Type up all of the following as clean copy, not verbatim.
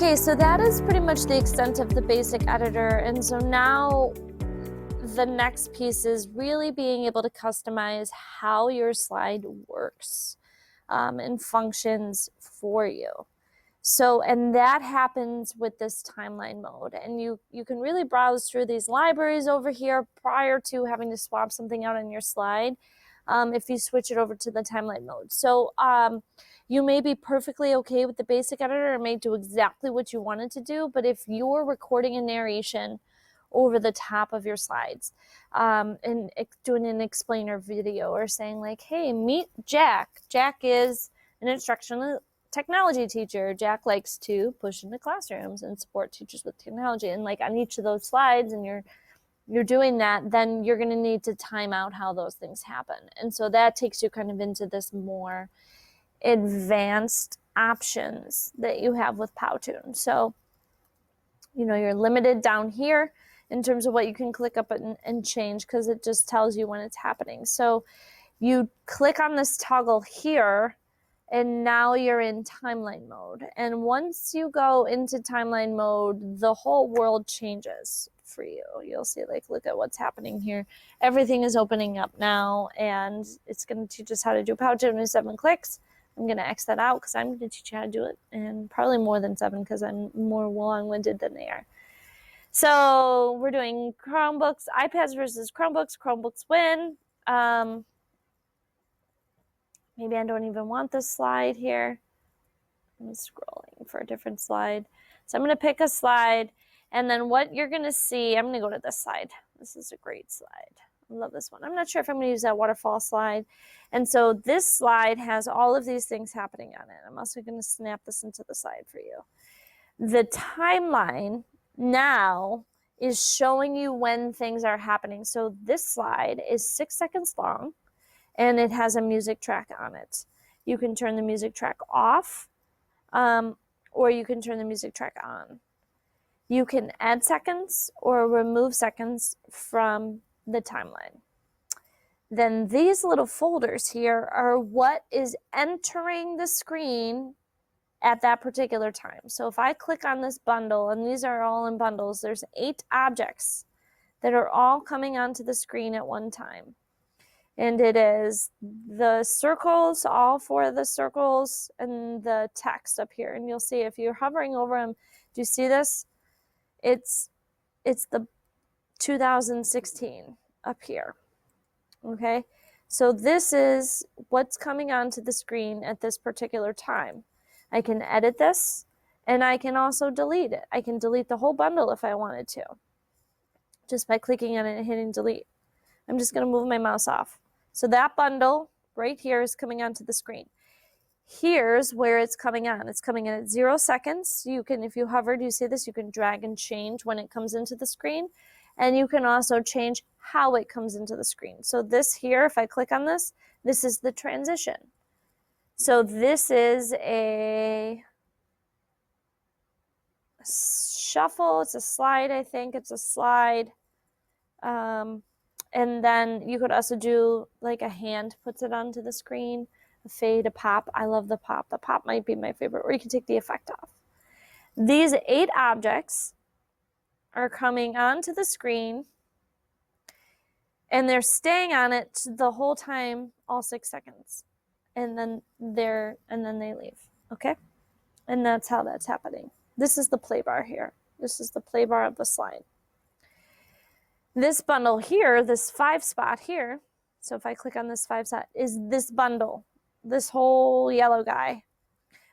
Okay, so that is pretty much the extent of the basic editor. And so now the next piece is really being able to customize how your slide works and functions for you. So, and that happens with this timeline mode. And you can really browse through these libraries over here prior to having to swap something out on your slide if you switch it over to the timeline mode. So you may be perfectly okay with the basic editor and may do exactly what you wanted to do, but if you're recording a narration over the top of your slides and doing an explainer video or saying like, hey, meet Jack. Jack is an instructional technology teacher. Jack likes to push into classrooms and support teachers with technology. And like on each of those slides, and you're doing that, then you're going to need to time out how those things happen. And so that takes you kind of into this more advanced options that you have with Powtoon. So, you know, you're limited down here in terms of what you can click up and change, because it just tells you when it's happening. So you click on this toggle here, and now you're in timeline mode. And once you go into timeline mode, the whole world changes for you. You'll see, like, look at what's happening here. Everything is opening up now, and it's going to teach us how to do Powtoon in 7 clicks. I'm going to X that out because I'm going to teach you how to do it, and probably more than 7 because I'm more long-winded than they are. So we're doing Chromebooks, iPads versus Chromebooks. Chromebooks win. Maybe I don't even want this slide here. I'm scrolling for a different slide. So I'm going to pick a slide, and then what you're going to see, I'm going to go to this slide. This is a great slide. I love this one. I'm not sure if I'm going to use that waterfall slide. And so this slide has all of these things happening on it. I'm also going to snap this into the slide for you. The timeline now is showing you when things are happening. So this slide is 6 seconds long, and it has a music track on it. You can turn the music track off, or you can turn the music track on. You can add seconds or remove seconds from the timeline. Then these little folders here are what is entering the screen at that particular time. So if I click on this bundle, and these are all in bundles, there's 8 objects that are all coming onto the screen at one time. And it is the circles, all 4 of the circles, and the text up here. And you'll see if you're hovering over them, do you see this? It's the 2016 up here. Okay, so this is what's coming onto the screen at this particular time. I can edit this, and I can also delete it. I can delete the whole bundle if I wanted to, just by clicking on it and hitting delete. I'm just going to move my mouse off. So that bundle right here is coming onto the screen. Here's where it's coming on. It's coming in at 0 seconds. You can, if you hover, do you see this? You can drag and change when it comes into the screen. And you can also change how it comes into the screen. So this here, if I click on this, this is the transition. So this is a shuffle. It's a slide, I think. It's a slide. And then you could also do like a hand puts it onto the screen, a fade, a pop. I love the pop. The pop might be my favorite, or you can take the effect off. These 8 objects are coming onto the screen, and they're staying on it the whole time, all 6 seconds. And then they leave. Okay? And that's how that's happening. This is the play bar here. This is the play bar of the slide. This bundle here, this 5 spot here, so if I click on this 5 spot, is this bundle, this whole yellow guy,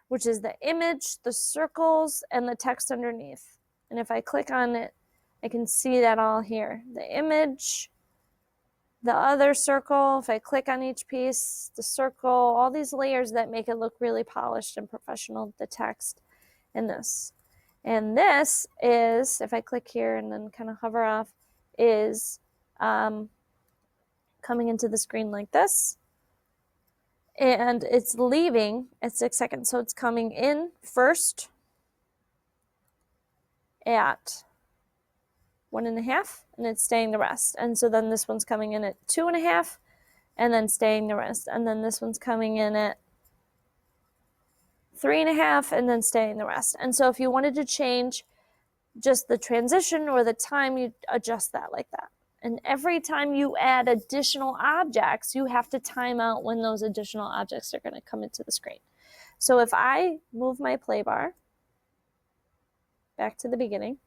which is the image, the circles, and the text underneath. And if I click on it, I can see that all here. The image, the other circle, if I click on each piece, the circle, all these layers that make it look really polished and professional, the text, and this. And this is, if I click here and then kind of hover off, is coming into the screen like this. And it's leaving at 6 seconds. So it's coming in first at 1.5, and it's staying the rest. And so then this one's coming in at 2.5, and then staying the rest. And then this one's coming in at 3.5, and then staying the rest. And so if you wanted to change just the transition or the time, you adjust that like that. And every time you add additional objects, you have to time out when those additional objects are going to come into the screen. So if I move my play bar back to the beginning,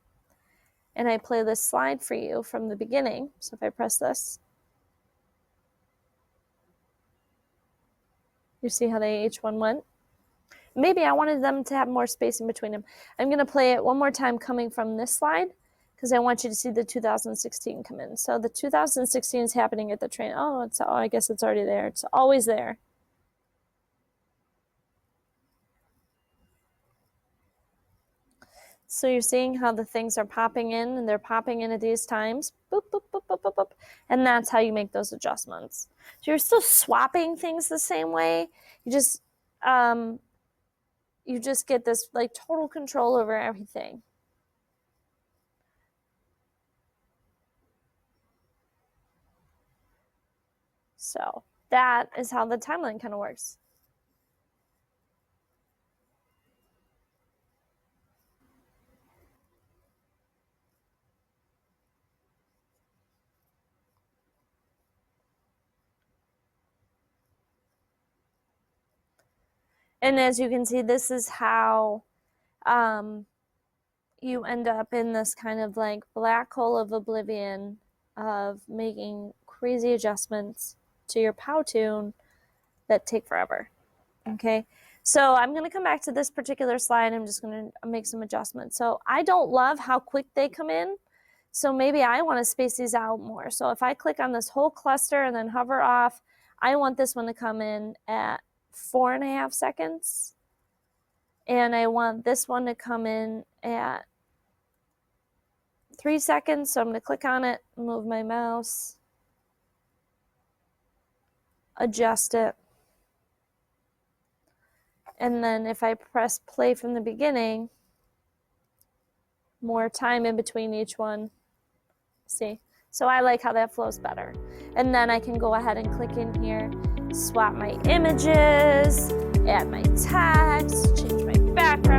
and I play this slide for you from the beginning, so if I press this, you see how each one went? Maybe I wanted them to have more space in between them. I'm going to play it one more time coming from this slide because I want you to see the 2016 come in. So the 2016 is happening at the train. Oh, I guess it's already there. It's always there. So you're seeing how the things are popping in, and they're popping in at these times. Boop, boop, boop, boop, boop, boop. And that's how you make those adjustments. So you're still swapping things the same way. You just get this like total control over everything. So that is how the timeline kind of works. And as you can see, this is how you end up in this kind of like black hole of oblivion of making crazy adjustments to your Powtoon that take forever. Okay, so I'm going to come back to this particular slide. I'm just going to make some adjustments. So I don't love how quick they come in, so maybe I want to space these out more. So if I click on this whole cluster and then hover off, I want this one to come in at 4.5 seconds, and I want this one to come in at 3 seconds. So I'm going to click on it, move my mouse, adjust it, and then if I press play from the beginning, more time in between each one. See? So I like how that flows better. And then I can go ahead and click in here, swap my images, add my text, change my background.